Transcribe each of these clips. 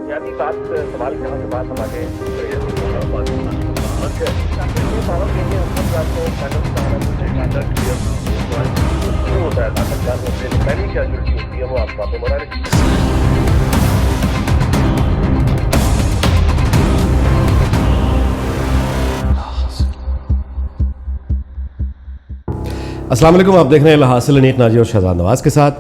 بنیادی بات سوال کہاں سے بات ہم آگے شروع ہوتا ہے طاقتدار ہوتے ہیں پہلی کیجویلٹی ہوتی ہے وہ آپ باتیں بنا رہی السلام علیکم. آپ دیکھ رہے ہیں الحاصل انیت ناجی اور شہزاد نواز کے ساتھ.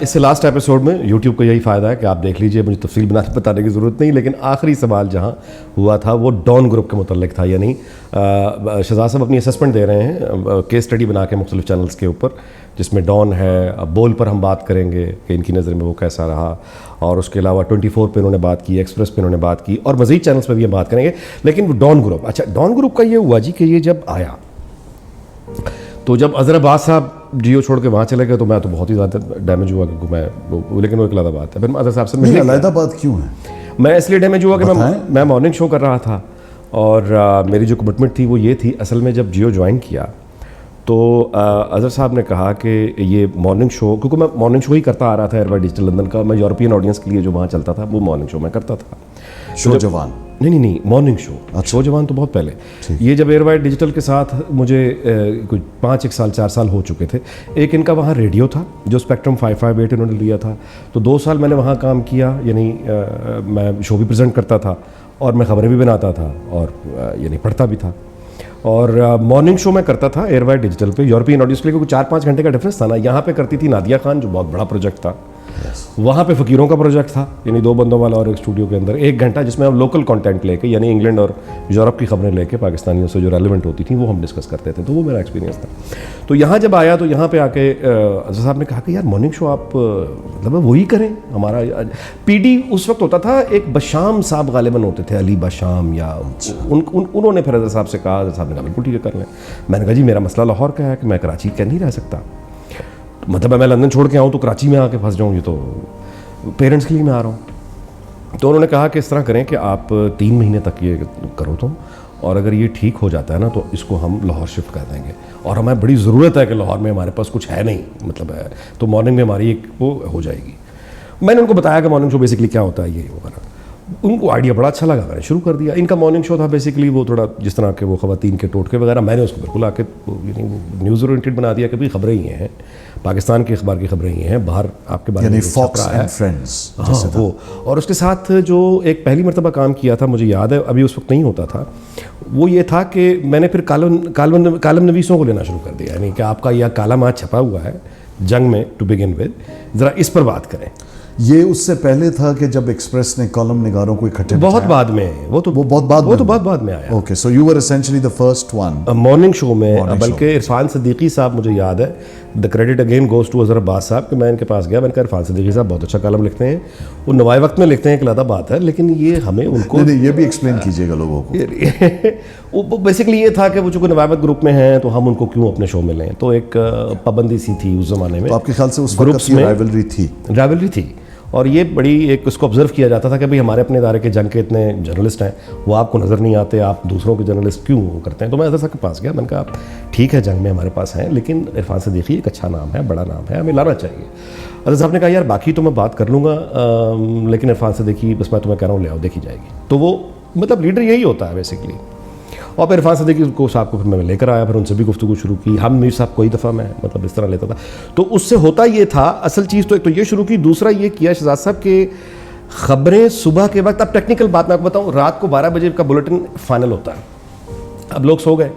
اس سے لاسٹ ایپیسوڈ میں یوٹیوب کو یہی فائدہ ہے کہ آپ دیکھ لیجئے, مجھے تفصیل بتانے کی ضرورت نہیں, لیکن آخری سوال جہاں ہوا تھا وہ ڈان گروپ کے متعلق تھا. یعنی شہزاد صاحب اپنی اسسمنٹ دے رہے ہیں کیس اسٹڈی بنا کے مختلف چینلز کے اوپر, جس میں ڈان ہے, بول پر ہم بات کریں گے کہ ان کی نظر میں وہ کیسا رہا, اور اس کے علاوہ 24 پہ انہوں نے بات کی, ایکسپریس پہ انہوں نے بات کی, اور مزید چینلز پہ بھی ہم بات کریں گے. لیکن وہ ڈان گروپ, اچھا ڈان گروپ کا یہ ہوا جی کہ یہ جب آیا تو جب اظہر عباس صاحب جیو چھوڑ کے وہاں چلے گئے تو میں تو بہت ہی زیادہ ڈیمیج ہوا, کیونکہ میں لیکن وہ ایک علیحدہ بات ہے. پھر اظہر صاحب سے نہیں, علیحدہ بات کیوں ہے؟ میں اس لیے ڈیمیج ہوا کہ میں مارننگ شو کر رہا تھا, اور میری جو کمٹمنٹ تھی وہ یہ تھی اصل میں, جب جیو جوائن کیا تو اظہر صاحب نے کہا کہ یہ مارننگ شو, کیونکہ میں مارننگ شو ہی کرتا آ رہا تھا ایئر ڈیجیٹل لندن کا, میں یورپین آڈینس کے لیے جو وہاں چلتا تھا وہ مارننگ شو میں کرتا تھا. شو جوان نہیں مارننگ شو, شو جوان تو بہت پہلے. یہ جب ایئر وائڈ ڈیجیٹل کے ساتھ مجھے کچھ 4 سال ہو چکے تھے. ایک ان کا وہاں ریڈیو تھا جو اسپیکٹرم 558 انہوں نے لیا تھا, تو 2 سال میں نے وہاں کام کیا. یعنی میں شو بھی پریزنٹ کرتا تھا اور میں خبریں بھی بناتا تھا اور یعنی پڑھتا بھی تھا. اور مارننگ شو میں کرتا تھا ایئر وائڈ ڈیجیٹل پہ یورپین آڈینس کے لیے, کیونکہ 4-5 گھنٹے کا ڈفرینس تھا نا. یہاں پہ کرتی تھی نادیہ خان جو بہت بڑا پروجیکٹ تھا, وہاں پہ فقیروں کا پروجیکٹ تھا, یعنی 2 بندوں والا اور ایک اسٹوڈیو کے اندر 1 گھنٹہ, جس میں ہم لوکل کانٹینٹ لے کے یعنی انگلینڈ اور یورپ کی خبریں لے کے پاکستانیوں سے جو ریلیونٹ ہوتی تھیں وہ ہم ڈسکس کرتے تھے. تو وہ میرا ایکسپیرینس تھا. تو یہاں جب آیا تو یہاں پہ آ کے اظہر صاحب نے کہا کہ یار مارننگ شو آپ مطلب وہی کریں. ہمارا پی ڈی اس وقت ہوتا تھا, ایک بشام صاحب غالباً ہوتے تھے, علی بشام, یا انہوں نے پھر اظہر صاحب سے کہا, اظہر صاحب نے کہا بالکل ٹھیک ہے کر لیں. میں نے کہا جی میرا مسئلہ لاہور کا ہے کہ میں کراچی کہہ نہیں رہ سکتا, مطلب میں لندن چھوڑ کے آؤں تو کراچی میں آ کے پھنس جاؤں, یہ تو پیرنٹس کے لیے میں آ رہا ہوں. تو انہوں نے کہا کہ اس طرح کریں کہ آپ 3 مہینے تک یہ کرو تم, اور اگر یہ ٹھیک ہو جاتا ہے نا تو اس کو ہم لاہور شفٹ کر دیں گے, اور ہمیں بڑی ضرورت ہے کہ لاہور میں ہمارے پاس کچھ ہے نہیں, مطلب ہے تو مارننگ میں ہماری ایک وہ ہو جائے گی. میں نے ان کو بتایا کہ مارننگ شو بیسکلی کیا ہوتا ہے, یہ ہوگا نا. ان کو آئیڈیا بڑا اچھا لگا, میں نے شروع کر دیا. ان کا مارننگ شو تھا بیسکلی وہ تھوڑا جس طرح کے وہ خواتین کے ٹوٹکے وغیرہ, میں نے اس کو بالکل آ کے نیوز اورینٹڈ بنا دیا کہ بھائی خبریں ہی ہیں, پاکستان کے اخبار کی خبریں ہی ہیں, باہر آپ کے بارے میں فاکس اینڈ فرینڈز. ہاں وہ, اور اس کے ساتھ جو ایک پہلی مرتبہ کام کیا تھا مجھے یاد ہے, ابھی اس وقت نہیں ہوتا تھا, وہ یہ تھا کہ میں نے پھر کالم نویسوں کو لینا شروع کر دیا. یعنی کہ آپ کا یہ کالم آج چھپا ہوا ہے جنگ میں ٹو بگن ود, ذرا اس پر بات کریں. یہ اس سے پہلے تھا کہ جب ایکسپریس نے کالم نگاروں کو اکٹھے بہت بعد میں, وہ تو بہت بعد میں آیا. Okay, so you were essentially the first one morning show میں. بلکہ عرفان صدیقی صاحب, مجھے یاد ہے, the credit again goes to Azhar Abbas sahab, کہ میں ان کے پاس گیا, میں نے کہا عرفان صدیقی صاحب بہت اچھا کالم لکھتے ہیں, وہ نوائے وقت میں لکھتے ہیں, ایک علیحدہ بات ہے, لیکن یہ ہمیں ان کو یہ بھی ایکسپلین کیجیے گا لوگوں کو. وہ بیسکلی یہ تھا کہ وہ چونکہ نوائے وقت گروپ میں ہیں تو ہم ان کو کیوں اپنے شو میں لیں, تو ایک پابندی سی تھی اس زمانے میں. تو آپ کے خیال سے اس وقت میں رائیولری تھی, اور یہ بڑی ایک اس کو آبزرو کیا جاتا تھا کہ بھئی ہمارے اپنے ادارے کے جنگ کے اتنے جرنلسٹ ہیں, وہ آپ کو نظر نہیں آتے, آپ دوسروں کے جرنلسٹ کیوں کرتے ہیں. تو میں اظہر صاحب کے پاس گیا, میں نے کہا آپ ٹھیک ہے جنگ میں ہمارے پاس ہیں, لیکن عرفان صدیقی ایک اچھا نام ہے, بڑا نام ہے, ہمیں لانا چاہیے. اظہر صاحب نے کہا یار باقی تو میں بات کر لوں گا, لیکن عرفان صدیقی بس میں تمہیں کہہ رہا ہوں لے آؤ, دیکھی جائے گی. تو وہ مطلب لیڈر یہی ہوتا ہے بیسکلی. اور پھر عرفان صدیقی کو صاحب کو پھر میں لے کر آیا, پھر ان سے بھی گفتگو شروع کی. ہم میر صاحب کوئی دفعہ میں مطلب اس طرح لیتا تھا. تو اس سے ہوتا یہ تھا اصل چیز, تو ایک تو یہ شروع کی, دوسرا یہ کیا شہزاد صاحب کہ خبریں صبح کے وقت, اب ٹیکنیکل بات میں آپ کو بتاؤں, رات کو 12 بجے کا بلیٹن فائنل ہوتا ہے, اب لوگ سو گئے.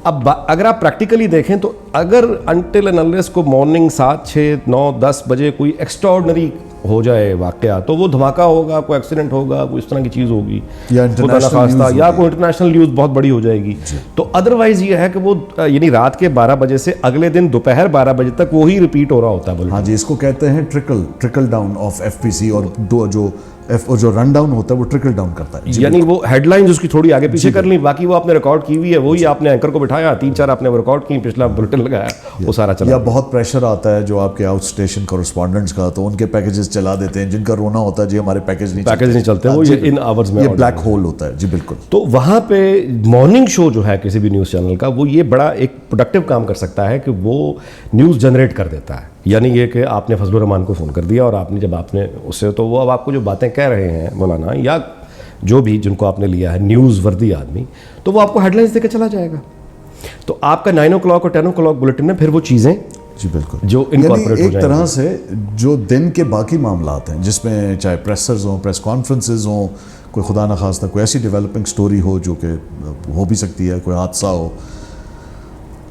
اب اگر آپ پریکٹیکلی دیکھیں تو اگر انٹل اینڈ انلیس کو مارننگ 7, 6, 9, 10 بجے کوئی ایکسٹراڈنری ہو جائے واقعہ, تو وہ دھماکہ ہوگا, کوئی ایکسیڈنٹ ہوگا, کوئی اس طرح کی چیز ہوگی, یا کوئی انٹرنیشنل نیوز بہت بڑی ہو جائے گی. تو ادروائز یہ ہے کہ وہ یعنی رات کے 12 بجے سے اگلے دن دوپہر 12 بجے تک وہی ریپیٹ ہو رہا ہوتا ہے. ہاں جی, اس کو کہتے ہیں trickle down of F P C, اور جو رن ڈاؤن ہوتا ہے وہ ٹرکل ڈاؤن کرتا ہے. یعنی وہ ہیڈ لائنز اس کی تھوڑی آگے پیچھے کر لیں, باقی وہ آپ نے ریکارڈ کی ہوئی ہے, وہی آپ نے اینکر کو بٹھایا, 3-4 آپ نے وہ ریکارڈ کی, پچھلا بلیٹن لگایا, وہ سارا چلا. یا بہت پریشر آتا ہے جو آپ کے آؤٹ اسٹیشن کورسپونڈنٹس کا, تو ان کے پیکیجز چلا دیتے ہیں, جن کا رونا ہوتا ہے جی ہمارے پیکیج نہیں چلتے, وہ ان آورز میں, یہ بلیک ہول ہوتا ہے. جی بالکل. تو وہاں پہ مارننگ شو جو ہے کسی بھی نیوز چینل کا, وہ یہ بڑا ایک پروڈکٹیو کام کر سکتا ہے کہ وہ نیوز جنریٹ کر دیتا ہے. یعنی یہ کہ آپ نے فضل الرحمان کو فون کر دیا اور آپ نے جب آپ نے اس سے تو وہ اب آپ کو جو باتیں کہہ رہے ہیں مولانا یا جو بھی جن کو آپ نے لیا ہے نیوز وردی آدمی, تو وہ آپ کو ہیڈ لائنس دے کے چلا جائے گا. تو آپ کا 9 o'clock اور 10 o'clock بلیٹن میں پھر وہ چیزیں جی بالکل جو انکارپوریٹ ہو جائیں ایک طرح سے جو دن کے باقی معاملات ہیں جس میں چاہے پریسرز ہوں, پریس کانفرنسز ہوں, کوئی خدا نخواستہ کوئی ایسی ڈیولپنگ سٹوری ہو جو کہ ہو بھی سکتی ہے, کوئی حادثہ ہو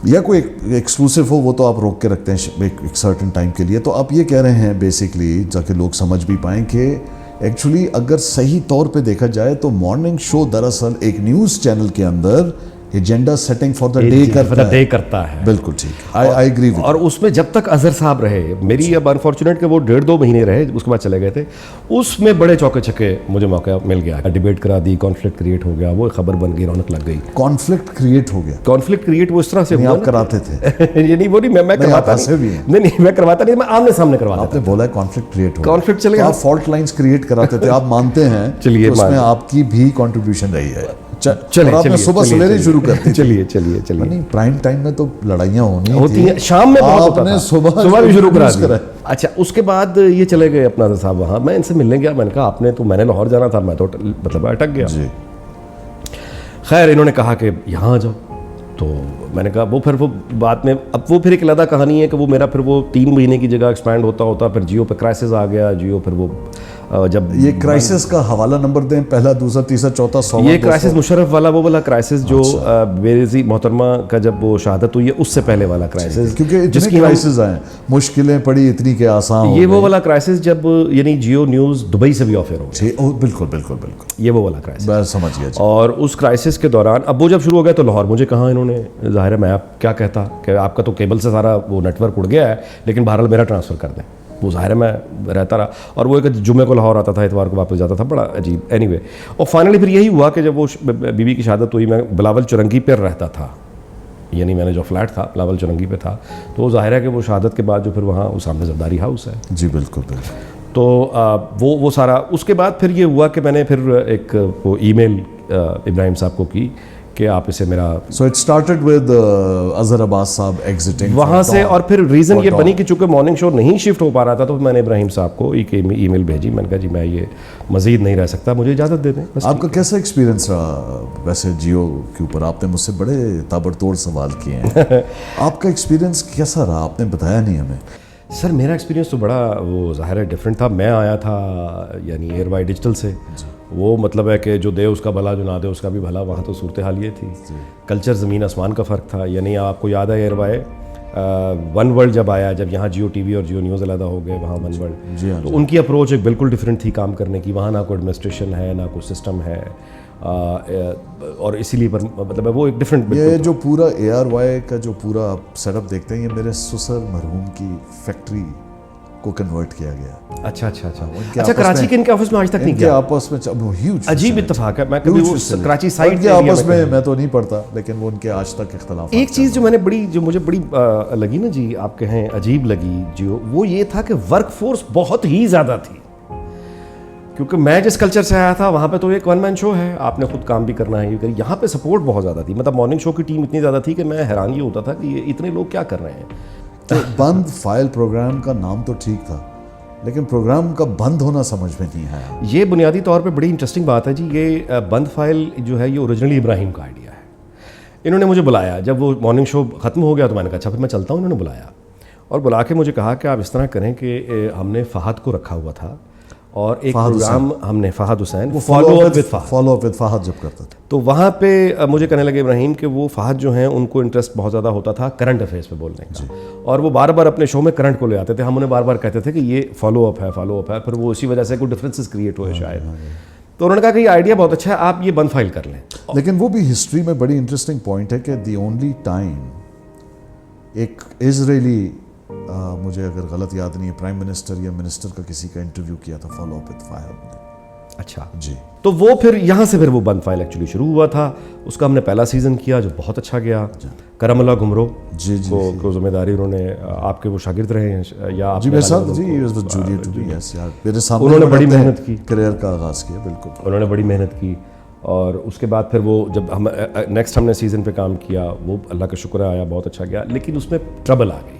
یا کوئی ایکسکلوسیو ہو, وہ تو آپ روک کے رکھتے ہیں ایک سرٹن ٹائم کے لیے. تو آپ یہ کہہ رہے ہیں بیسکلی تاکہ لوگ سمجھ بھی پائیں کہ ایکچولی اگر صحیح طور پہ دیکھا جائے تو مارننگ شو دراصل ایک نیوز چینل کے اندر agenda setting for the day کرتا ہے. بالکل ٹھیک, آئی ایگری ود. اور اس میں جب تک اظہر صاحب رہے, میری اب انفارچونیٹ کہ وہ 1.5-2 مہینے رہے, اس کے بعد چلے گئے تھے, اس میں بڑے چوکے چھکے مجھے موقع مل گیا, ڈیبیٹ کرا دی, کانفلکٹ کریٹ ہو گیا, وہ خبر بن گئی, رونق لگ گئی. کانفلکٹ کریٹ ہو گیا, کانفلکٹ کریٹ وہ اس طرح سے آپ کراتے تھے یعنی وہ نہیں میں کرواتا نہیں, میں کرواتا نہیں, میں آمنے سامنے کرواتا. آپ نے بولا ہے کانفلکٹ کریٹ ہو, کانفلکٹ چلے گا, آپ فالٹ لائنز کریٹ کراتے تھے, آپ مانتے ہیں چلیے اس میں آپ کی بھی کنٹریبیوشن رہی ہے. آپ نے صبح سویرے شروع کرتی, چلیے نہیں پرائم ٹائم میں تو لڑائیاں ہوتی ہیں, شام میں آپ نے صبح بھی شروع کرا دیا. اچھا اس کے بعد یہ چلے گئے اپنا صاحب وہاں, میں ان سے ملنے گیا, میں نے کہا آپ نے تو, میں نے لاہور جانا تھا, میں تو مطلب اٹک گیا. خیر انہوں نے کہا کہ یہاں آ جاؤ, تو میں نے کہا وہ پھر وہ بعد میں اب وہ پھر ایک علیحدہ کہانی ہے کہ وہ میرا پھر وہ 3 مہینے کی جگہ ایکسپینڈ ہوتا پھر جیو پہ کرائسس آ گیا. جیو پھر وہ جب یہ کرائسس کا حوالہ نمبر دیں, پہلا, دوسرا, تیسرا, چوتھا, 100. یہ کرائسس مشرف والا وہ والا کرائسس جو بیرزی محترمہ کا جب وہ شہادت ہوئی ہے اس سے پہلے والا کرائسس, کیونکہ جس کی کرائسس آئے مشکلیں پڑی اتنی کہ آسان, یہ وہ والا کرائسس جب یعنی جیو نیوز دبئی سے بھی آفر ہو گیا. بالکل بالکل بالکل, یہ وہ والا کرائسس, میں سمجھ گیا. اور اس کرائسس کے دوران اب وہ جب شروع ہو گیا تو لاہور مجھے کہاں انہوں نے, ظاہر ہے میں آپ کیا کہتا کہ آپ کا تو کیبل سے سارا وہ نیٹ ورک اڑ گیا ہے, لیکن بہرحال میرا ٹرانسفر کر دیں. وہ ظاہر ہے میں رہتا رہا, اور وہ ایک جمعے کو لاہور آتا تھا, اتوار کو واپس جاتا تھا, بڑا عجیب. اینی وے, اور فائنلی پھر یہی ہوا کہ جب وہ بیوی کی شہادت ہوئی, میں بلاول چرنگی پہ رہتا تھا, یعنی میں نے جو فلیٹ تھا بلاول چرنگی پہ تھا, تو وہ ظاہر ہے کہ وہ شہادت کے بعد جو پھر وہاں اس سامنے زرداری ہاؤس ہے. جی بالکل بالکل. تو وہ سارا اس کے بعد پھر یہ ہوا کہ میں نے پھر ایک وہ ای میل ابراہیم صاحب کو کی کہ آپ اسے میرا, so it started with Azhar Abbas sahab exiting وہاں سے. اور پھر ریزن یہ بنی کہ چونکہ مارننگ شو نہیں شفٹ ہو پا رہا تھا, تو میں نے ابراہیم صاحب کو ایک ای میل بھیجی, میں نے کہا جی میں یہ مزید نہیں رہ سکتا, مجھے اجازت دے دیں. آپ کا کیسا ایکسپیرینس رہا ویسے جیو کے اوپر؟ آپ نے مجھ سے بڑے تابڑ توڑ سوال کیے ہیں, آپ کا ایکسپیرینس کیسا رہا؟ آپ نے بتایا نہیں ہمیں. سر میرا ایکسپیرینس تو بڑا وہ ظاہر ہے ڈفرینٹ تھا. میں آیا تھا یعنی ایئر وائی ڈیجیٹل سے, وہ مطلب ہے کہ جو دے اس کا بھلا, جو نہ دے اس کا بھی بھلا. وہاں تو صورتحال یہ تھی, کلچر زمین آسمان کا فرق تھا. یعنی آپ کو یاد ہے ایئر وائی ون ورلڈ جب آیا, جب یہاں جیو ٹی وی اور جیو نیوز علیحدہ ہو گئے, وہاں ون ورلڈ, تو ان کی اپروچ ایک بالکل ڈفرینٹ تھی کام کرنے کی. وہاں نہ کوئی ایڈمنسٹریشن ہے, نہ کوئی سسٹم ہے, اور اسی لیے مطلب وہ ایک ڈفرینٹ. یہ جو پورا اے آر وائی کا جو پورا آپ سیٹ اپ دیکھتے ہیں, یہ میرے سسر مرحوم کی فیکٹری کو کنورٹ کیا گیا. اچھا اچھا اچھا اچھا. کراچی کے ان کے آفس میں آج تک نہیں گیا. آپس میں ہیوج عجیب اتفاق ہے. میں کبھی وہ کراچی سائٹ کے آپس میں تو نہیں پڑھتا, لیکن وہ ان کے آج تک اختلاف. ایک چیز جو مجھے بڑی لگی نا جی, آپ کہیں عجیب لگی جو, وہ یہ تھا کہ ورک فورس بہت ہی زیادہ تھی. کیونکہ میں جس کلچر سے آیا تھا وہاں پہ تو ایک ون مین شو ہے, آپ نے خود کام بھی کرنا ہے, یہاں پہ سپورٹ بہت زیادہ تھی. مطلب مارننگ شو کی ٹیم اتنی زیادہ تھی کہ میں حیران یہ ہوتا تھا کہ یہ اتنے لوگ کیا کر رہے ہیں. تو بند فائل پروگرام کا نام تو ٹھیک تھا, لیکن پروگرام کا بند ہونا سمجھ میں نہیں آیا. یہ بنیادی طور پہ بڑی انٹرسٹنگ بات ہے جی. یہ بند فائل جو ہے یہ اوریجنلی ابراہیم کا آئیڈیا ہے. انہوں نے مجھے بلایا جب وہ مارننگ شو ختم ہو گیا, تو میں نے کہا اچھا پھر میں چلتا ہوں. انہوں نے بلایا اور بلا کے مجھے کہا کہ آپ اس طرح کریں کہ ہم نے فہد کو رکھا ہوا تھا, اور ایک پروگرام ہم نے فہد حسین فالو اپ وتھ فہد جب کرتا تھا, تو وہاں پہ مجھے کہنے لگے ابراہیم کہ وہ فہد جو ہیں ان کو انٹرسٹ بہت زیادہ ہوتا تھا کرنٹ افیئرس پہ بولنے کا, اور وہ بار بار اپنے شو میں کرنٹ کو لے آتے تھے. ہم انہیں بار بار کہتے تھے کہ یہ فالو اپ ہے, پھر وہ اسی وجہ سے کوئی ڈفرینسز کریٹ ہوئے شاید. تو انہوں نے کہا کہ یہ آئیڈیا بہت اچھا ہے, آپ یہ بند فائل کر لیں. لیکن وہ بھی ہسٹری میں بڑی انٹرسٹنگ پوائنٹ ہے کہ دی اونلی ٹائم ایک اسرائیلی, مجھے اگر غلط یاد نہیں ہے, پرائم منسٹر یا منسٹر کا کسی کا انٹرویو کیا تھا فالو اپ وتھ فہد نے. اچھا جی. تو وہ پھر یہاں سے پھر وہ بند فائل ایکچولی شروع ہوا تھا. اس کا ہم نے پہلا سیزن کیا جو بہت اچھا گیا. کرم اللہ گھمرو کو ذمہ داری انہوں نے, آپ کے وہ شاگرد رہے ہیں یا آپ میرے ساتھ جی, جونیئر ٹو بی, یس یار, میرے سامنے انہوں نے بڑی محنت کی, کریئر کا آغاز کیا. بالکل انہوں نے بڑی محنت کی. اور اس کے بعد پھر وہ جب ہم نیکسٹ ہم نے سیزن پہ کام کیا, وہ اللہ کا شکر ہے آیا, بہت اچھا گیا. لیکن اس میں ٹربل آ گئی.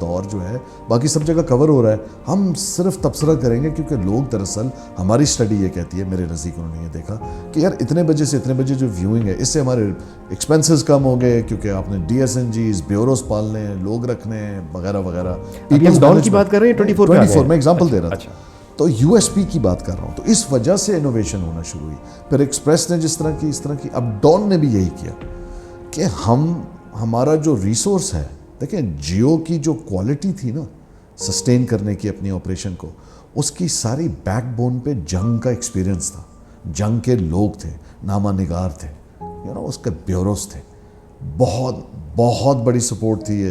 دور جو ہے باقی سب جگہ کور ہو رہا ہے. ہم صرف تبصرہ کریں گے کیونکہ لوگ دراصل ہماری اسٹڈی یہ کہتی ہے, میرے نزدیک انہوں نے یہ دیکھا کہ یار اتنے بجے سے اتنے بجے جو ویوئنگ ہے اس سے ہمارے ایکسپینسز کم ہو گئے کیونکہ آپ نے ڈی ایس این جیز بیوروز پالنے ہیں, لوگ رکھنے ہیں وغیرہ وغیرہ. ڈان کی بات کر رہے ہیں 24 میں ایگزامپل دے رہا تھا. تو یو ایس پی کی بات کر رہا ہوں. تو اس وجہ سے انوویشن ہونا شروع ہوئی. پھر ایکسپریس نے جس طرح کی, اب ڈان نے بھی یہی کیا کہ ہمارا جو ریسورس ہے, دیکھیں جیو کی جو کوالٹی تھی نا سسٹین کرنے کی اپنی آپریشن کو, اس کی ساری بیک بون پہ جنگ کا ایکسپیرینس تھا, جنگ کے لوگ تھے, نامہ نگار تھے, اس کے بیوروز تھے. بہت بڑی سپورٹ تھی, یہ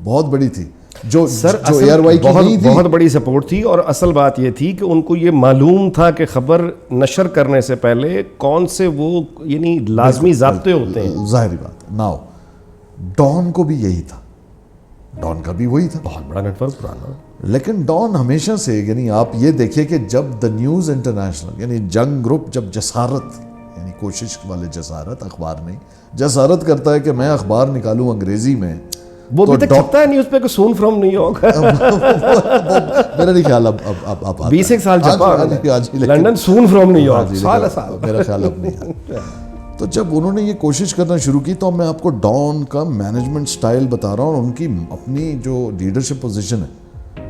بہت بڑی تھی جو ایئر وائی کی نہیں تھی. بہت بڑی سپورٹ تھی. اور اصل بات یہ تھی کہ ان کو یہ معلوم تھا کہ خبر نشر کرنے سے پہلے کون سے وہ یعنی لازمی ضابطے ہوتے ہیں. ظاہری بات ہے. ناؤ ڈان کو بھی یہی تھا, ڈان کا بھی وہی تھا, بہت بڑا نیٹ ورک پرانا. لیکن ڈان ہمیشہ سے, یعنی آپ یہ دیکھیے کہ جب دا نیوز انٹرنیشنل یعنی جنگ گروپ جب جسارت یعنی کوشش والے جسارت, اخبار نہیں, جسارت کرتا ہے کہ میں اخبار نکالوں انگریزی میں, وہ بھی تک چھپتا ہے نیوز پہ کہ سون فرام نیو یارک. میرا نہیں خیال اب 20 سال چھپا London soon from New York, سال میرا خیال اب نہیں. تو جب انہوں نے یہ کوشش کرنا شروع کی تو میں آپ کو ڈان کا مینجمنٹ سٹائل بتا رہا ہوں اور ان کی اپنی جو لیڈرشپ پوزیشن ہے.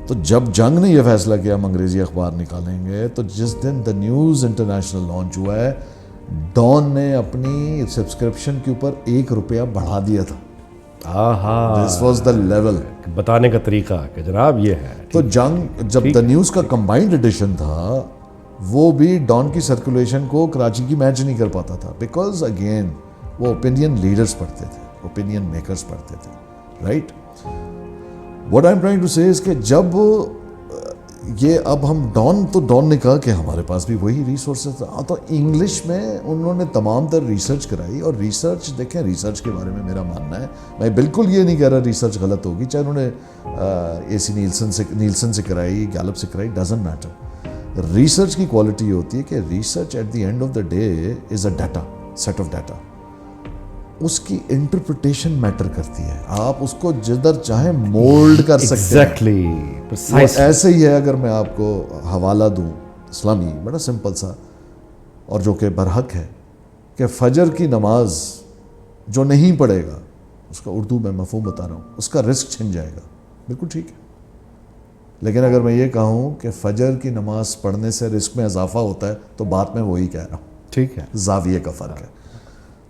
تو جب جنگ نے یہ فیصلہ کیا ہم انگریزی اخبار نکالیں گے, تو جس دن دا نیوز انٹرنیشنل لانچ ہوا ہے, ڈان نے اپنی سبسکرپشن کے اوپر ₹1 بڑھا دیا تھا. دس واز دا لیول, بتانے کا طریقہ کہ جناب یہ ہے. تو جنگ جب دا نیوز کا کمبائنڈ ایڈیشن تھا وہ بھی ڈان کی سرکولیشن کو کراچی کی میچ نہیں کر پاتا تھا, بیکاز اگین وہ اوپینین لیڈرز پڑھتے تھے, اوپینین میکرز پڑھتے تھے, right. What I am trying to say is کہ جب یہ اب ہم ڈان نے کہا کہ ہمارے پاس بھی وہی ریسورسز تھا, تو انگلش میں انہوں نے تمام تر ریسرچ کرائی. اور ریسرچ دیکھیں, ریسرچ کے بارے میں میرا ماننا ہے, میں بالکل یہ نہیں کہہ رہا ریسرچ غلط ہوگی, چاہے انہوں نے اے سی نیلسن سے کرائی, گیلپ سے کرائی, ڈزنٹ میٹر. ریسرچ کی کوالٹی یہ ہوتی ہے کہ research at the end of the day is a data, set of data. اس کی انٹرپریٹیشن میٹر کرتی ہے, آپ اس کو جدھر چاہیں مولڈ کر سکتے ہیں. ایسے ہی ہے, اگر میں آپ کو حوالہ دوں اسلامی بڑا سمپل سا اور جو کہ برحق ہے, کہ فجر کی نماز جو نہیں پڑھے گا, اس کا اردو میں مفہوم بتا رہا ہوں, اس کا رزق چھن جائے گا. بالکل ٹھیک ہے. لیکن اگر میں یہ کہوں کہ فجر کی نماز پڑھنے سے رزق میں اضافہ ہوتا ہے, تو بات میں وہی کہہ رہا ہوں. ٹھیک ہے, زاویے کا فرق ہے.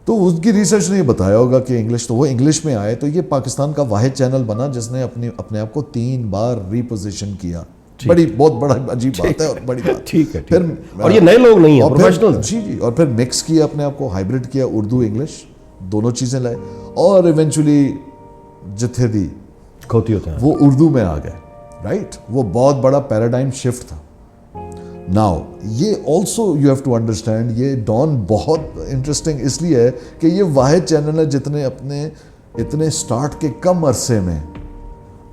تو اس کی ریسرچ نے یہ بتایا ہوگا کہ انگلش, تو وہ انگلش میں آئے, تو یہ پاکستان کا واحد چینل بنا جس نے اپنے آپ کو 3 بار ریپوزیشن کیا. بہت بڑا عجیب بات ہے اور بڑی بات. ٹھیک ہے. پھر اور یہ نئے لوگ نہیں ہیں, پروفیشنل. جی, اور پھر مکس کیا اپنے آپ کو, ہائبرڈ کیا, اردو انگلش دونوں چیزیں لائے, اور ایونچولی جتھے دی کھوتی ہوتا ہے وہ اردو میں آ گئے, رائٹ. وہ بہت بڑا پیراڈائم شفٹ تھا. ناؤ یہ also you have to understand, یہ ڈان بہت انٹرسٹنگ اس لیے ہے کہ یہ واحد چینل ہے جتنے اتنے سٹارٹ کے کم عرصے میں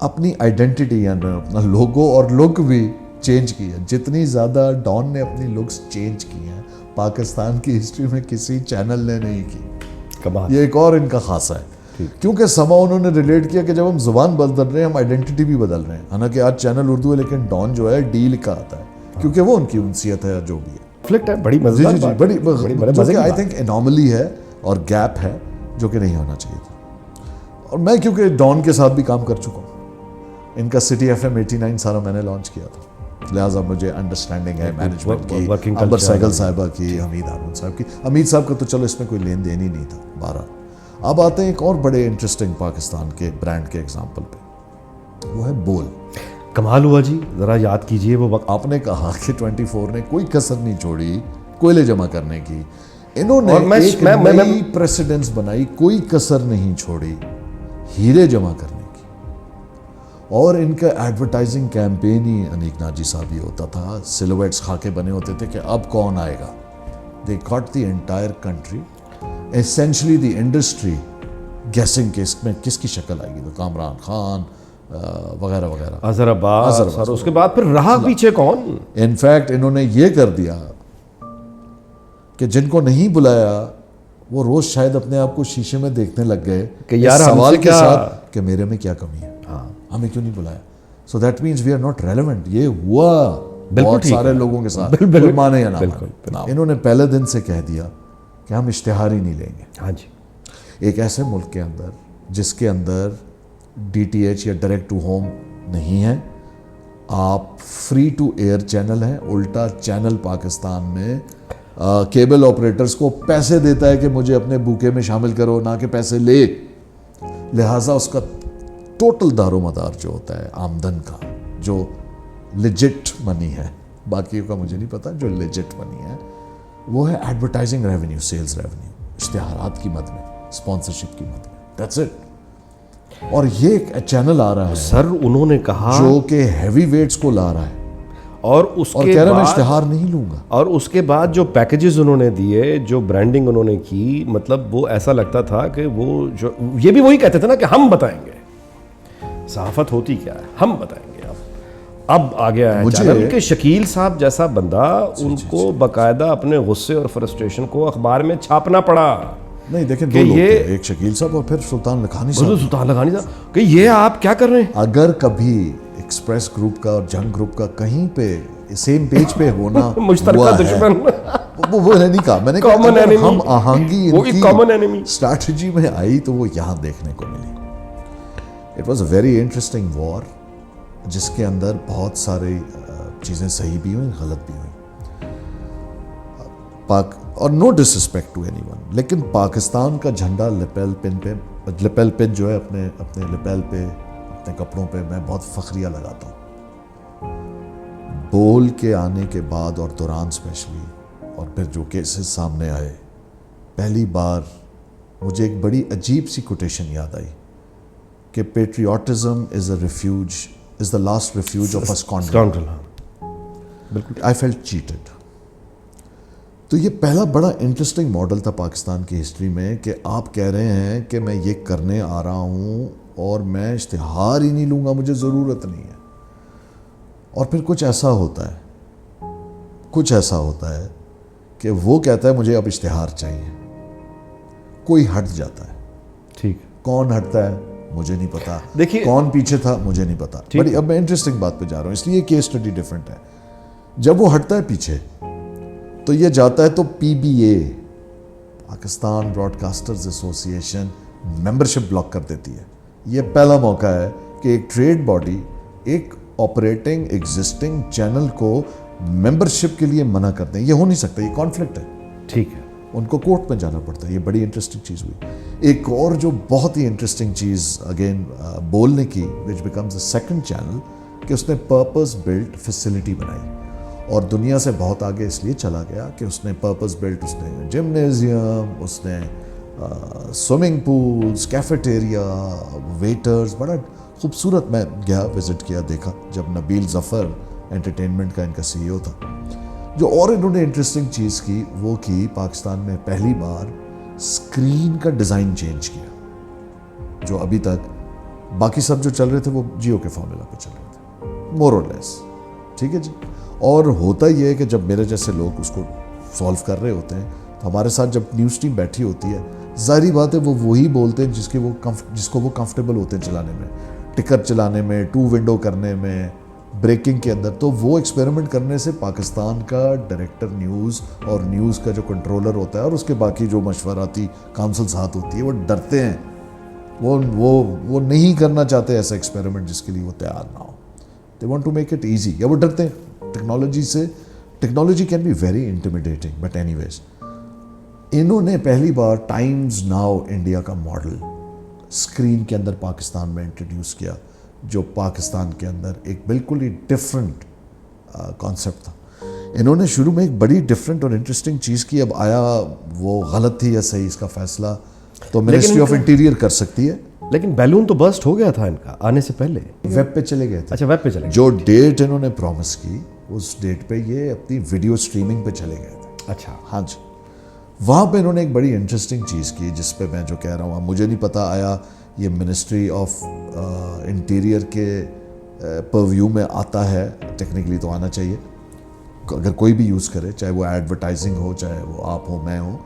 اپنی آئیڈینٹی یعنی اپنا لوگو اور لک بھی چینج کی ہے. جتنی زیادہ ڈان نے اپنی لکس چینج کی ہیں پاکستان کی ہسٹری میں کسی چینل نے نہیں کی. یہ ایک اور ان کا خاصہ ہے, کیونکہ سما انہوں نے ریلیٹ کیا کہ جب ہم زبان بدل رہے ہیں, ہم آئیڈینٹی بھی بدل رہے ہیں. حالانکہ آج چینل اردو ہے لیکن ڈان جو ہے ڈی لکھا آتا ہے, کیونکہ وہ ان کی انسیت ہے جو بھی ہے. فلکٹ ہے, بڑی مزیدار بات, بڑی آئی تھنک انوملی ہے اور گیپ ہے جو کہ نہیں ہونا چاہیے تھا. اور میں کیونکہ ڈان کے ساتھ بھی کام کر چکا ہوں, ان کا سٹی ایف ایم 89 سارا میں نے لانچ کیا تھا, لہٰذا مجھے انڈرسٹینڈنگ ہے مینجمنٹ کی, عنبر سہگل صاحبہ کی, حمید ہارون صاحب کی. حمید صاحب کا تو چلو اس میں کوئی لین دین ہی نہیں تھا. 12 اب آتے ہیں ایک اور بڑے انٹرسٹنگ پاکستان کے برانڈ کے ایگزامپل پہ, وہ ہے بول. کمال ہوا جی, ذرا یاد کیجئے وہ وقت. آپ نے کہا کہ 24 نے کوئی کسر نہیں چھوڑی کوئلے جمع کرنے کی. انہوں نے ایک نئی پریسیڈنس بنائی, کوئی کسر نہیں چھوڑی ہیرے جمع کرنے کی. اور ان کا ایڈورٹائزنگ کیمپین ہی انیک ناجی صاحب یہ ہوتا تھا, سلویٹس خاکے بنے ہوتے تھے کہ اب کون آئے گا. They caught the entire country, essentially the industry guessing کہ اس میں کس کی شکل آئے گی, تو کامران خان وغیرہ وغیرہ, اظہر عباس, اور اس کے بعد پھر رہا پیچھے کون. انفیکٹ انہوں نے یہ کر دیا کہ جن کو نہیں بلایا وہ روز شاید اپنے آپ کو شیشے میں دیکھنے لگ گئے کہ یار سوال کے کیا ساتھ کہ میرے میں کیا کمی ہے, ہمیں کیوں نہیں بلایا. So that means we are not relevant. یہ ہوا بہت سارے لوگوں کے ساتھ, مانے یا نہ مانے. انہوں نے پہلے دن سے کہہ دیا کہ ہم اشتہار ہی نہیں لیں گے. ہاں جی, ایک ایسے ملک کے اندر جس کے اندر DTH یا ڈائریکٹ ٹو ہوم نہیں ہے, آپ فری ٹو ایئر چینل ہیں. الٹا چینل پاکستان میں کیبل آپریٹرز کو پیسے دیتا ہے کہ مجھے اپنے بوکے میں شامل کرو, نہ کہ پیسے لے. لہٰذا اس کا ٹوٹل دار و مدار جو ہوتا ہے آمدن کا, جو لیجٹ منی ہے, باقی کا مجھے نہیں پتا, جو لیجٹ منی ہے وہ ہے ایڈورٹائزنگ ریونیو, سیلز ریونیو, اشتہارات کی مد میں, اسپانسرشپ کی مد میں. That's it. اور یہ ایک چینل آ رہا ہے سر انہوں نے کہا جو کہ ہیوی ویٹس کو لا رہا ہے اور اس اور کے کہہ رہا میں بعد اشتہار نہیں لوں گا. اور اس کے بعد جو پیکیجز انہوں نے دیے, جو برانڈنگ انہوں نے کی, مطلب وہ ایسا لگتا تھا کہ وہ جو یہ بھی وہی کہتے تھے نا کہ ہم بتائیں گے. صحافت ہوتی کیا ہے, ہم بتائیں گے. اب آ گیا ہے چینل کہ شکیل صاحب جیسا بندہ ان کو باقاعدہ اپنے غصے اور فرسٹریشن کو اخبار میں چھاپنا پڑا. نہیں دیکھیں دو لوگ تھے, ایک شکیل صاحب اور پھر سلطان لکھانی صاحب. سلطان لکھانی صاحب کہ یہ آپ کیا کر رہے ہیں. اگر کبھی ایکسپریس گروپ کا اور جنگ گروپ کا کہیں پہ سیم پیج پہ ہونا مشترکہ دشمن, وہ نہیں کہا میں نے, ہم آہنگی ان کی اسٹریٹجی میں آئی تو وہ یہاں دیکھنے کو ملی. It was a very interesting war جس کے اندر بہت ساری چیزیں صحیح بھی ہوئیں, غلط بھی ہوئیں. اور نو ڈس رسپیکٹ ٹو اینی ون, لیکن پاکستان کا جھنڈا لیپیل پن جو ہے اپنے لیپیل پہ, اپنے کپڑوں پہ میں بہت فخریہ لگاتا ہوں. بول کے آنے کے بعد اور دوران اسپیشلی, اور پھر جو کیسز سامنے آئے, پہلی بار مجھے ایک بڑی عجیب سی کوٹیشن یاد آئی کہ patriotism is a refuge, is the last refuge of a scoundrel. I felt cheated. تو یہ پہلا بڑا انٹرسٹنگ ماڈل تھا پاکستان کی ہسٹری میں کہ آپ کہہ رہے ہیں کہ میں یہ کرنے آ رہا ہوں اور میں اشتہار ہی نہیں لوں گا, مجھے ضرورت نہیں ہے. اور پھر کچھ ایسا ہوتا ہے کہ وہ کہتا ہے مجھے اب اشتہار چاہیے, کوئی ہٹ جاتا ہے. ٹھیک, کون ہٹتا ہے مجھے نہیں پتا, دیکھیے کون پیچھے تھا مجھے نہیں پتا. بڑی اب میں انٹرسٹنگ بات پہ جا رہا ہوں, اس لیے کیس اسٹڈی ڈفرینٹ ہے. جب وہ ہٹتا ہے پیچھے تو یہ جاتا ہے تو PBA, پاکستان براڈ کاسٹرز ایسوسی ایشن, ممبرشپ بلاک کر دیتی ہے. یہ پہلا موقع ہے کہ ایک ٹریڈ باڈی ایک آپریٹنگ ایگزسٹنگ چینل کو ممبرشپ کے لیے منع کر دیں. یہ ہو نہیں سکتا, یہ کانفلکٹ ہے. ٹھیک ہے, ان کو کورٹ میں جانا پڑتا ہے. یہ بڑی انٹرسٹنگ چیز ہوئی. ایک اور جو بہت ہی انٹرسٹنگ چیز اگین بولنے کی, وچ بیکمز اے سیکنڈ چینل, کہ اس نے پرپز بلٹ فیسلٹی بنائی اور دنیا سے بہت آگے اس لیے چلا گیا کہ اس نے پرپز بلٹ, اس نے جمنیزیم, اس نے سوئمنگ پولز, کیفیٹیریا, ویٹرز, بڑا خوبصورت. میں گیا, وزٹ کیا, دیکھا جب نبیل ظفر انٹرٹینمنٹ کا ان کا CEO تھا. جو اور انہوں نے انٹرسٹنگ چیز کی وہ کی, پاکستان میں پہلی بار اسکرین کا ڈیزائن چینج کیا. جو ابھی تک باقی سب جو چل رہے تھے وہ جیو کے فارمولا پہ چل رہے تھے, مور اور لیس. ٹھیک ہے جی. اور ہوتا یہ ہے کہ جب میرے جیسے لوگ اس کو سالو کر رہے ہوتے ہیں تو ہمارے ساتھ جب نیوز ٹیم بیٹھی ہوتی ہے, ظاہری بات ہے وہ وہی بولتے ہیں جس کو وہ کمفرٹیبل ہوتے ہیں چلانے میں, ٹکر چلانے میں, 2 ونڈو کرنے میں, بریکنگ کے اندر. تو وہ ایکسپیریمنٹ کرنے سے پاکستان کا ڈائریکٹر نیوز اور نیوز کا جو کنٹرولر ہوتا ہے اور اس کے باقی جو مشوراتی کاؤنسل ساتھ ہوتی ہے وہ ڈرتے ہیں. وہ نہیں کرنا چاہتے ایسا ایکسپیریمنٹ جس کے لیے وہ تیار نہ ہو. They want to make it easy, یا وہ ڈرتے ہیں ٹیکنالوجی سے. Technology can be very intimidating, but anyways انہوں نے پہلی بار ٹائمز ناؤ انڈیا کا ماڈل اسکرین کے اندر پاکستان میں انٹروڈیوس کیا, جو پاکستان کے اندر ایک بالکل ہی ڈفرینٹ کانسیپٹ تھا. انہوں نے شروع میں ایک بڑی ڈفرینٹ اور انٹرسٹنگ چیز کی. اب آیا وہ غلط تھی یا صحیح, اس کا فیصلہ تو منسٹری آف انٹیریئر کر سکتی ہے. لیکن بیلون تو برسٹ ہو گیا تھا ان کا آنے سے پہلے, ویب پہ چلے گئے تھے. اچھا, ویب پہ چلے گئے. جو ڈیٹ انہوں نے پرومس کی اس ڈیٹ پہ یہ اپنی ویڈیو اسٹریمنگ پہ چلے گئے تھے. اچھا, ہاں جی. وہاں پہ انہوں نے ایک بڑی انٹرسٹنگ چیز کی جس پہ میں جو کہہ رہا ہوں, مجھے نہیں پتا آیا یہ منسٹری آف انٹیریئر کے پرویو میں آتا ہے. ٹیکنیکلی تو آنا چاہیے, اگر کوئی بھی یوز کرے, چاہے وہ ایڈورٹائزنگ ہو, چاہے وہ آپ ہو, میں ہوں.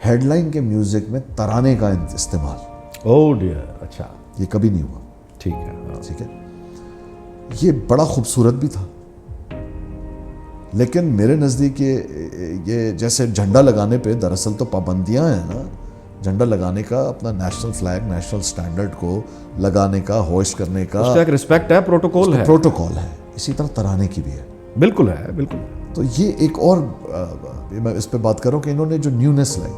ہیڈ لائن کے میوزک میں ترانے کا استعمال. او ڈیئر, اچھا, یہ کبھی نہیں ہوا. ٹھیک ہے, ٹھیک ہے, یہ بڑا خوبصورت بھی تھا, لیکن میرے نزدیک یہ جیسے جھنڈا لگانے پہ دراصل تو پابندیاں ہیں نا. جھنڈا لگانے کا, اپنا نیشنل فلیگ نیشنل سٹینڈرڈ کو لگانے کا, ہوسٹ کرنے کا اس کا ایک رسپیکٹ ہے, پروٹوکول ہے, پروٹوکول ہے. اسی طرح ترانے کی بھی ہے. بالکل ہے, بالکل. تو یہ ایک اور میں اس پہ بات کروں کہ انہوں نے جو نیونیس لائی,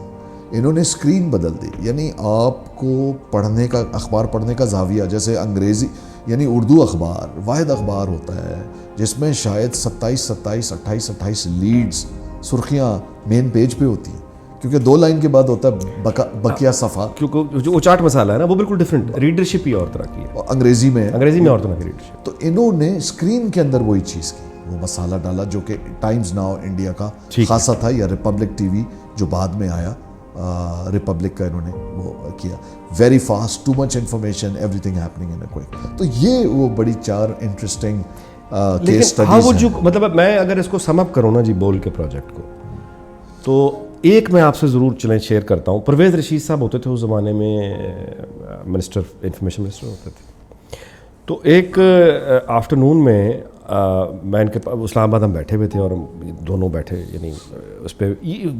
انہوں نے اسکرین بدل دی. یعنی آپ کو پڑھنے کا, اخبار پڑھنے کا زاویہ, جیسے انگریزی یعنی اردو اخبار واحد اخبار ہوتا ہے جس میں شاید 28 لیڈز, سرخیاں مین پیج پہ ہوتی ہیں, کیونکہ 2 لائن کے بعد ہوتا ہے بقیہ صفحہ, کیونکہ جو اچاٹ مسئلہ ہے نا وہ بالکل ڈفرینٹ, ریڈرشپ ہی اور طرح کی ہے, انگریزی میں اور طرح کی ریڈرشپ. تو انہوں نے اسکرین کے اندر وہی چیز کی, وہ مسالہ ڈالا جو کہ ٹائمز ناؤ انڈیا کا خاصا تھا, یا ریپبلک ٹی وی جو بعد میں آیا, ریپبلک کا انہوں نے وہ کیا. Very fast, too much information, every thing happening in a quick. تو یہ وہ بڑی 4 انٹرسٹنگ کیس اسٹڈیز ہیں. مطلب میں اگر اس کو سم اپ کروں نا جی, بول کے پروجیکٹ کو, تو ایک میں آپ سے ضرور چلیں شیئر کرتا ہوں. پرویز رشید صاحب ہوتے تھے اس زمانے میں منسٹر, انفارمیشن منسٹر ہوتے تھے. تو ایک آفٹرنون میں میں ان کے اسلام آباد ہم بیٹھے ہوئے تھے, اور دونوں بیٹھے, یعنی اس پہ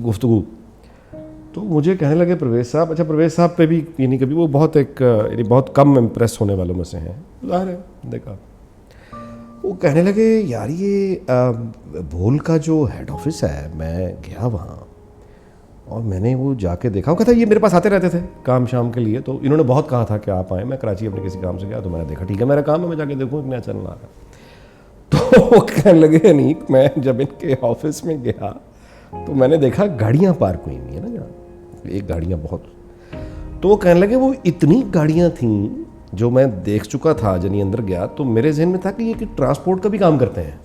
گفتگو, تو مجھے کہنے لگے پرویز صاحب, اچھا پرویز صاحب پہ بھی یعنی کبھی وہ بہت ایک یعنی بہت کم امپریس ہونے والوں میں سے ہیں, ظاہر ہے, دیکھا. وہ کہنے لگے یار یہ بھول کا جو ہیڈ آفس ہے, میں گیا وہاں اور میں نے وہ جا کے دیکھا. وہ کہتا یہ میرے پاس آتے رہتے تھے کام شام کے لیے, تو انہوں نے بہت کہا تھا کہ آپ آئیں. میں کراچی اپنے کسی کام سے گیا تو میں نے دیکھا ٹھیک ہے میرا کام ہے, میں جا کے دیکھوں ایک نیا چینل آ رہا ہے. تو وہ کہنے لگے نہیں, میں جب ان کے آفس میں گیا تو میں نے دیکھا گاڑیاں پارک ہوئی ہوئی ہیں نا جہاں, ایک گاڑیاں بہت. تو وہ کہنے لگے وہ اتنی گاڑیاں تھیں جو میں دیکھ چکا تھا, یعنی اندر گیا تو میرے ذہن میں تھا کہ یہ ٹرانسپورٹ کا بھی کام کرتے ہیں,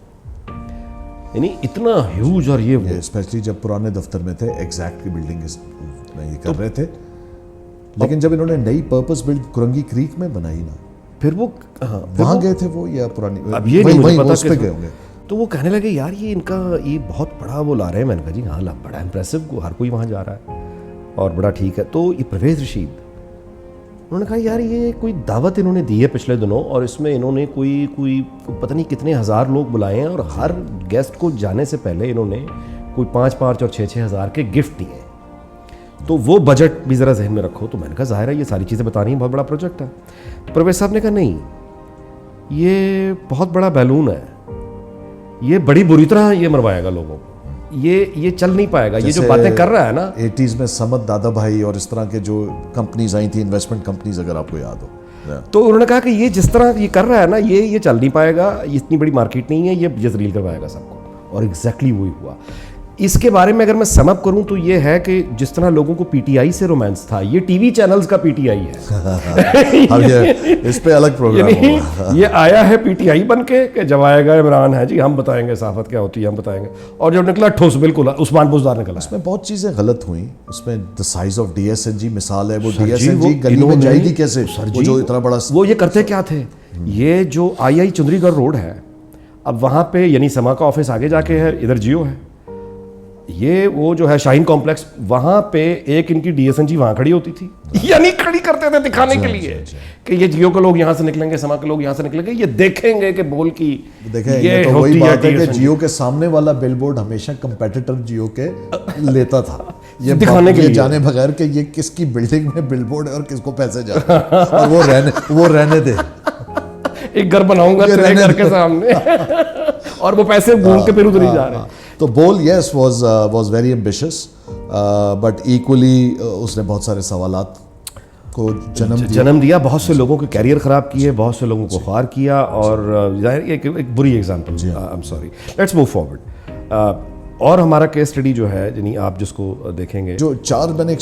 یعنی اتنا ہیوج. اور یہ اسپیشلی جب پرانے دفتر میں تھے, ایگزیکٹ کی بلڈنگ میں یہ کر رہے تھے, لیکن جب انہوں نے نئی پرپس بلڈ کرنگی کریک میں بنائی نا, پھر وہ وہاں گئے تھے وہ, یا پرانی, اب یہ نہیں مجھے پتا اس پہ گئے ہوں گے. تو وہ کہنے لگے یار یہ ان کا یہ بہت بڑا وہ لا رہے ہیں. میں نے کہا جی ہاں بڑا امپریسو, ہر کوئی وہاں جا رہا ہے اور بڑا ٹھیک ہے. تو یہ پرویز رشید, انہوں نے کہا یار یہ کوئی دعوت انہوں نے دی ہے پچھلے دنوں, اور اس میں انہوں نے کوئی پتہ نہیں کتنے ہزار لوگ بلائے ہیں, اور ہر گیسٹ کو جانے سے پہلے انہوں نے کوئی 5 اور 6 ہزار کے گفٹ دیے ہیں. تو وہ بجٹ بھی ذرا ذہن میں رکھو. تو میں نے کہا ظاہر ہے یہ ساری چیزیں بتانی ہیں, بہت بڑا پروجیکٹ ہے. پرویز صاحب نے کہا نہیں, یہ بہت بڑا بیلون ہے, یہ بڑی بری طرح یہ مروائے گا لوگوں کو, یہ چل نہیں پائے گا. یہ جو باتیں کر رہا ہے نا 80s میں سمت دادا بھائی اور اس طرح کے جو کمپنیز آئی تھیں, انویسٹمنٹ کمپنیز, اگر آپ کو یاد ہو, تو انہوں نے کہا کہ یہ جس طرح یہ کر رہا ہے نا یہ چل نہیں پائے گا, اتنی بڑی مارکیٹ نہیں ہے, یہ ذلیل کروائے گا سب کو. اور ایگزیکٹلی وہی ہوا. اس کے بارے میں اگر میں سم اپ کروں تو یہ ہے کہ جس طرح لوگوں کو پی ٹی آئی سے رومانس تھا, یہ ٹی وی چینلز کا پی ٹی آئی ہے. اب اس پہ الگ پروگرام ہوگا. یہ آیا ہے پی ٹی آئی بن کے کہ جب آئے گا عمران ہے جی ہم بتائیں گے صحافت کیا ہوتی ہے, ہم بتائیں گے. اور جب نکلا ٹھوس بالکل عثمان بزدار نکلا. اس میں بہت چیزیں غلط ہوئیں. اس میں the size of D S N G مثال ہے, وہ ڈی ایس این جی گلی میں جائے گی کیسے, وہ جو اتنا بڑا, وہ یہ کرتے کیا تھے. یہ جو آئی چندری گڑھ روڈ ہے, اب وہاں پہ یعنی سما کا آفس آگے جا کے ہے, ادھر جیو ہے, یہ وہ جو ہے شاہین کمپلیکس, وہاں پہ ایک ان کی ڈی ایس این جی وہاں کھڑی ہوتی تھی, یعنی کھڑی کرتے تھے دکھانے کے لیے کہ یہ جیو کے لوگ یہاں سے نکلیں گے, سما کے لوگ یہاں سے نکلیں گے, یہ دیکھیں گے کہ بول کی. دیکھیں یہ تو وہی بات ہے کہ جیو کے سامنے والا بل بورڈ ہمیشہ کمپیٹیٹر جیو کے لیتا تھا, یہ دکھانے کے لیے, جانے بغیر کہ یہ کس کی بلڈنگ میں بل بورڈ ہے اور کس کو پیسے جا رہے ہیں, اور وہ رہنے دے, ایک گھر بناؤں گا تیرے گھر کے سامنے, اور وہ پیسے گھوم کے پھر ادھر ہی جا رہے ہیں. تو Bol yes was very ambitious, but equally اس نے بہت سارے سوالات کو جنم دیا, بہت سے لوگوں کے کیریئر خراب کیے, بہت سے لوگوں کو خوار کیا, اور ظاہر ایک بری example. I am sorry, let's move forward. اور ہمارا کیس اسٹڈی جو ہے, یعنی آپ جس کو دیکھیں گے, جو 4 میں نے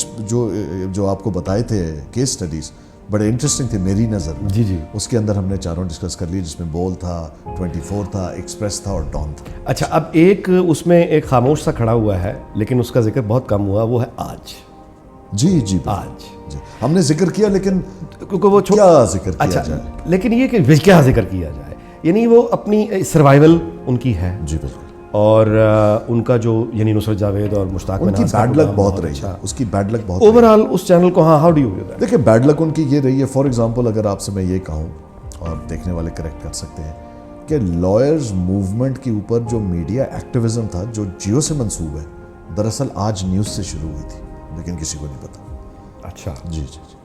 جو آپ کو بتائے تھے کیس اسٹڈیز بڑے انٹرسٹنگ تھے میری نظر میں. جی, اس کے اندر ہم نے 4 ڈسکس کر لی, جس میں بول تھا, 24 تھا, ایکسپریس تھا, اور ڈان تھا. اچھا, اب ایک اس میں ایک خاموش سا کھڑا ہوا ہے, لیکن اس کا ذکر بہت کم ہوا, وہ ہے آج. جی آج ہم نے ذکر کیا, لیکن کیونکہ وہ کیا ذکر کیا جائے, لیکن یہ کہ کیا ذکر کیا جائے, یعنی وہ اپنی سروائیول ان کی ہے. جی بالکل. اور ان کا جو یعنی نصرت جاوید اور مشتاق ان کی منہا بیڈ لک بہت رہی ہے, اس کی بیڈ لک بہت اوور آل اس چینل کو. ہاں, how do you view that? دیکھیں بیڈ لک ان کی یہ رہی ہے, فار ایگزامپل اگر آپ سے میں یہ کہوں, اور دیکھنے والے کریکٹ کر سکتے ہیں, کہ لائرز موومنٹ کے اوپر جو میڈیا ایکٹیویزم تھا جو جیو سے منسوب ہے, دراصل آج نیوز سے شروع ہوئی تھی, لیکن کسی کو نہیں پتا. اچھا جی جی جی.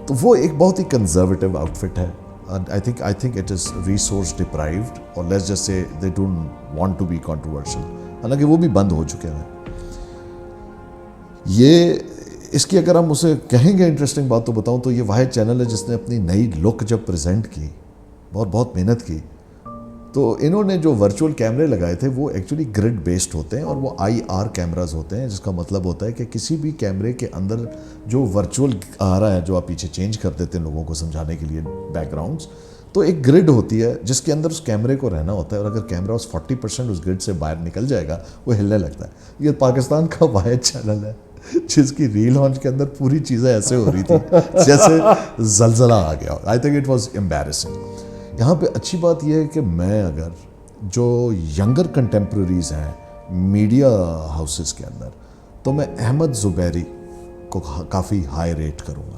تو وہ ایک بہت ہی کنزرویٹو آؤٹ فٹ ہے. I think it is resource deprived, or let's just say they don't want to be controversial. حالانکہ وہ بھی بند ہو چکے ہیں. یہ اس کی اگر ہم اسے کہیں گے انٹرسٹنگ بات تو بتاؤں تو یہ واحد چینل ہے جس نے اپنی نئی لک جب پریزنٹ کی, بہت محنت کی, تو انہوں نے جو ورچوئل کیمرے لگائے تھے وہ ایکچولی گرڈ بیسڈ ہوتے ہیں, اور وہ IR کیمراز ہوتے ہیں, جس کا مطلب ہوتا ہے کہ کسی بھی کیمرے کے اندر جو ورچوئل آ رہا ہے, جو آپ پیچھے چینج کر دیتے ہیں لوگوں کو سمجھانے کے لیے بیک گراؤنڈس, تو ایک گرڈ ہوتی ہے جس کے اندر اس کیمرے کو رہنا ہوتا ہے, اور اگر کیمرہ اس 40% اس گرڈ سے باہر نکل جائے گا وہ ہلنے لگتا ہے. یہ پاکستان کا واحد چینل ہے جس کی ری لانچ کے اندر پوری چیزیں ایسے ہو رہی تھی جیسے زلزلہ آ گیا. I think it was embarrassing. یہاں پہ اچھی بات یہ ہے کہ میں اگر جو ینگر کنٹمپریریز ہیں میڈیا ہاؤسز کے اندر, تو میں احمد زبیری کو کافی ہائی ریٹ کروں گا.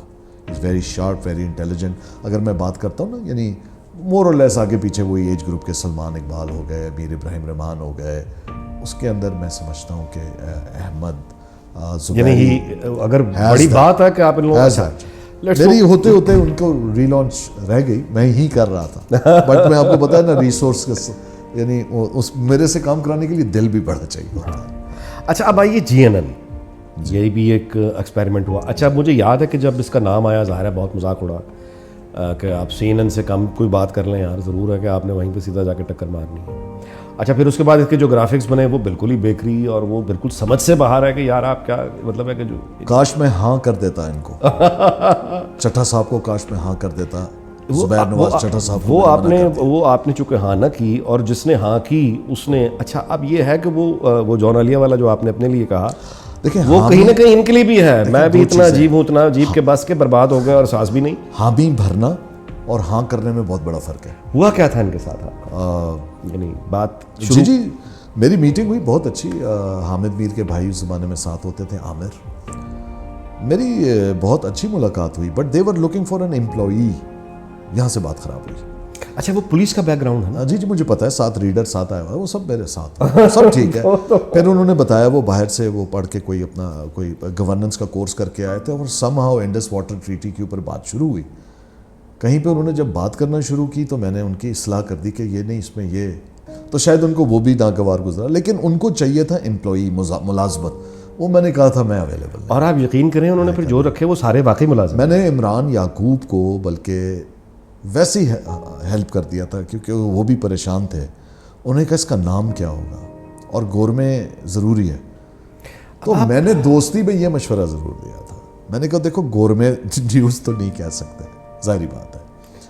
Is very sharp, very intelligent. اگر میں بات کرتا ہوں نا, یعنی مور اور لیس آگے پیچھے وہی ایج گروپ کے سلمان اقبال ہو گئے, میر ابراہیم رحمان ہو گئے, اس کے اندر میں سمجھتا ہوں کہ احمد زبیری, یعنی اگر بڑی بات ہے کہ آپ ان لوگوں میری ہوتے ہوتے ان کو ری لانچ رہ گئی, میں ہی کر رہا تھا, بٹ میں آپ کو پتا ہے نا ریسورس کا, یعنی اس میرے سے کام کرانے کے لیے دل بھی بڑا چاہیے ہوتا ہے. اچھا اب آئیے GNN, یہ بھی ایک ایکسپیریمنٹ ہوا. اچھا مجھے یاد ہے کہ جب اس کا نام آیا, ظاہر ہے بہت مذاق اڑا کہ آپ CNN سے کم کوئی بات کر لیں یار, ضرور ہے کہ آپ نے وہیں پہ سیدھا جا کے ٹکر مارنی ہے. اچھا پھر اس کے بعد اس کے جو گرافکس بنے وہ بالکل ہی بیکری, اور وہ بالکل سمجھ سے باہر ہے کہ یار آپ کیا مطلب ہے کہ جو کاش میں ہاں کر دیتا ان کو, چٹھا صاحب کو کاش میں ہاں کر دیتا, زبیر نواز چٹھا صاحب وہ آپ نے چونکہ ہاں نہ کی, اور جس نے ہاں کی اس نے. اچھا اب یہ ہے کہ وہ جون عالیہ والا جو آپ نے اپنے لیے کہا, وہ کہیں نہ کہیں ان کے لیے بھی ہے. میں بھی اتنا عجیب ہوں, اتنا عجیب کے بس کے برباد ہو گئے اور سانس بھی نہیں. حامی بھرنا اور ہاں کرنے میں بہت بڑا فرق ہے. ہوا کیا تھا ان کے ساتھ یعنی بات؟ جی میری میٹنگ ہوئی بہت اچھی. حامد میر کے بھائی اس زمانے میں ساتھ ہوتے تھے, عامر. میری بہت اچھی ملاقات ہوئی, but they were looking for an employee. یہاں سے بات خراب ہوئی. اچھا وہ پولیس کا بیک گراؤنڈ ہے نا؟ جی مجھے پتا ہے, 7 ریڈر ساتھ آیا ہوا ہے, وہ سب میرے ساتھ سب ٹھیک ہے. پھر انہوں نے بتایا وہ باہر سے وہ پڑھ کے کوئی اپنا کوئی گورننس کا کورس کر کے آئے تھے, اور some how Indus water treaty کے اوپر بات شروع ہوئی. کہیں پہ انہوں نے جب بات کرنا شروع کی تو میں نے ان کی اصلاح کر دی کہ یہ نہیں, اس میں یہ, تو شاید ان کو وہ بھی ناگوار گزرا, لیکن ان کو چاہیے تھا امپلائی ملازمت. وہ میں نے کہا تھا میں اویلیبل. اور آپ یقین کریں انہوں نے پھر جو رکھے وہ سارے واقعی ملازم. میں نے عمران یعقوب کو بلکہ ویسے ہی ہیلپ کر دیا تھا, کیونکہ وہ بھی پریشان تھے. انہیں کہا اس کا نام کیا ہوگا, اور گورمے ضروری ہے. تو میں نے دوستی میں یہ مشورہ ضرور دیا تھا. میں نے کہا دیکھو گورمے نیوز تو نہیں کہہ سکتے, ظاہری بات ہے.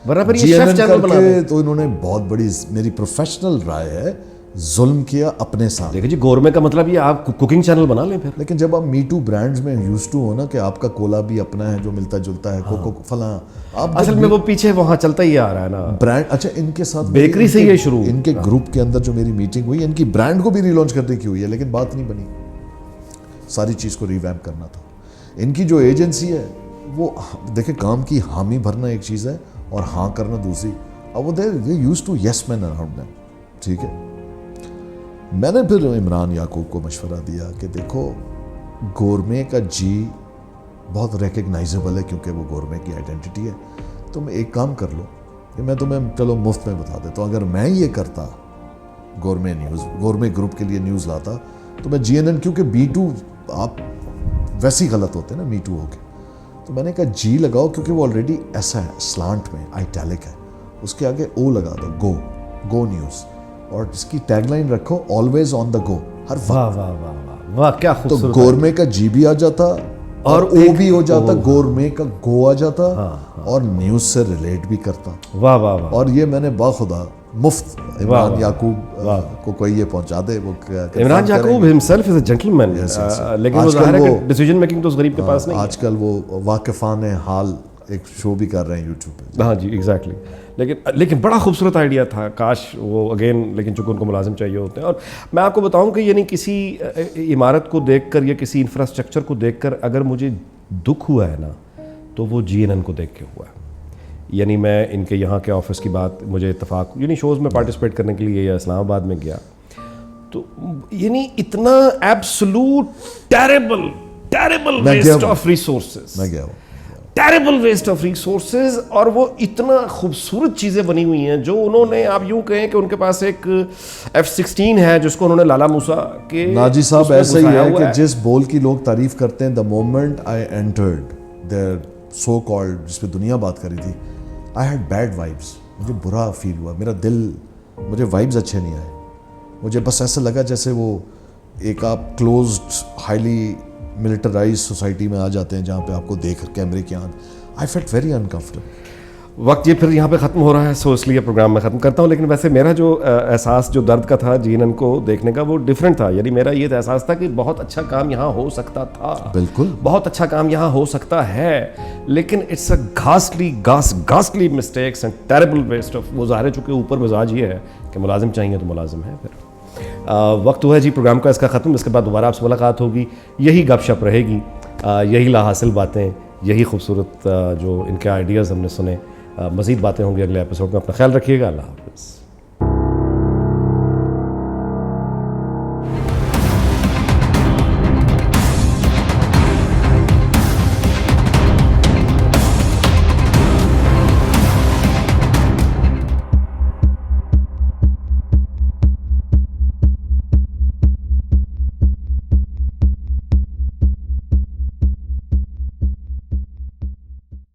GNN کر کے تو انہوں نے بہت بڑی, میری پروفیشنل رائے ہے, ظلم کیا اپنے ساتھ. دیکھیں جی گورمے کا مطلب یہ آپ کوکنگ چینل بنا لیں پھر. لیکن جب آپ می ٹو برانڈز میں یوز ٹو ہو نا کہ آپ کا کولا بھی اپنا ہے جو ملتا جلتا ہے, کوکو فلاں, آپ اصل میں وہ پیچھے وہاں چلتا ہی آ رہا ہے نا برانڈ. اچھا ان کے ساتھ بیکری سے یہ شروع, ان کے گروپ کے اندر جو میری میٹنگ ہوئی, ان کی برانڈ کو بھی ری لانچ کرنے کی ہوئی ہے, لیکن بات نہیں بنی. ساری چیز کو ریویمپ کرنا تھا. ان کی جو ایجنسی ہے وہ دیکھیں کام کی حامی بھرنا ایک چیز ہے اور ہاں کرنا دوسری. اب وہ they used to yes men around them. ٹھیک ہے, میں نے پھر عمران یعقوب کو مشورہ دیا کہ دیکھو گورمے کا جی بہت ریکگنائزیبل ہے کیونکہ وہ گورمے کی آئیڈینٹی ہے. تم ایک کام کر لو کہ میں تمہیں چلو مفت میں بتا دیتا ہوں, اگر میں یہ کرتا گورمے نیوز, گورمے گروپ کے لیے نیوز لاتا, تو میں GNN, کیونکہ B2 آپ ویسے ہی غلط ہوتے ہیں نا می ٹو ہو کے, تو میں نے کہا جی لگاؤ کیونکہ وہ آلریڈی ایسا ہے, سلانٹ میں آئیٹیلک ہے, اس کے آگے او لگا دو, گو نیوز, اور اس کی ٹیگ لائن رکھو آلویز آن دا گو, ہر وقت. واہ واہ واہ واہ کیا خوبصورت. تو گورمے کا جی بھی آ جاتا اور او بھی ہو جاتا, گورمے کا گو آ جاتا, اور نیوز سے ریلیٹ بھی کرتا. واہ واہ واہ. اور یہ میں نے باخدا مفت عمران یعقوب کو کوئی یہ پہنچا دے. وہ عمران یعقوب himself is a gentleman, لیکن وہ ظاہر ہے کہ ڈیسیجن میکنگ تو اس غریب کے پاس نہیں. آج کل وہ واقفان حال ایک شو بھی کر رہے ہیں یوٹیوب پہ. ہاں جی ایگزیکٹلی. لیکن بڑا خوبصورت آئیڈیا تھا, کاش وہ اگین, لیکن چونکہ ان کو ملازم چاہیے ہوتے ہیں. اور میں آپ کو بتاؤں کہ یعنی کسی عمارت کو دیکھ کر یا کسی انفراسٹرکچر کو دیکھ کر اگر مجھے دکھ ہوا ہے نا تو وہ GNN کو دیکھ کے ہوا ہے. یعنی میں ان کے یہاں کے آفس کی بات مجھے اتفاق, یعنی شوز میں پارٹیسپیٹ کرنے کے لیے یا اسلام آباد میں گیا تو یعنی اتنا absolute terrible waste of resources, میں گیا ہوں. ٹیریبل ویسٹ آف ریسورسز, اور وہ اتنا خوبصورت چیزیں بنی ہوئی ہیں جو انہوں نے, آپ یوں کہیں کہ ان کے پاس ایک F-16 ہے جس کو انہوں نے لالا موسیٰ کے ناجی صاحب ایسا ہی ہے کہ جس بول کی لوگ تعریف کرتے ہیں, the moment I entered there so called, جس پہ دنیا بات کری تھی, آئی ہیڈ بیڈ وائبس. مجھے برا فیل ہوا, میرا دل, مجھے وائبس اچھے نہیں آئے. مجھے بس ایسا لگا جیسے وہ ایک آپ کلوزڈ ہائیلی ملٹرائز سوسائٹی میں آ جاتے ہیں جہاں پہ آپ کو دیکھ کیمرے کی آنکھ. I felt very uncomfortable. وقت یہ پھر یہاں پہ ختم ہو رہا ہے, سو اس لیے پروگرام میں ختم کرتا ہوں. لیکن ویسے میرا جو احساس جو درد کا تھا GNN کو دیکھنے کا وہ ڈفرینٹ تھا. یعنی میرا یہ احساس تھا کہ بہت اچھا کام یہاں ہو سکتا تھا, بالکل بہت اچھا کام یہاں ہو سکتا ہے, لیکن it's a ghastly mistakes and terrible waste of. وہ ظاہر ہے چونکہ اوپر مزاج یہ ہے کہ ملازم چاہیے تو ملازم ہے. پھر وقت ہوا ہے جی پروگرام کا اس کا ختم. اس کے بعد دوبارہ آپ سے ملاقات ہوگی, یہی گپ شپ رہے گی, یہی لا حاصل باتیں, یہی خوبصورت جو ان کے آئیڈیاز ہم نے سنے. مزید باتیں ہوں گی اگلے ایپیسوڈ میں. اپنا خیال رکھیے گا. اللہ حافظ.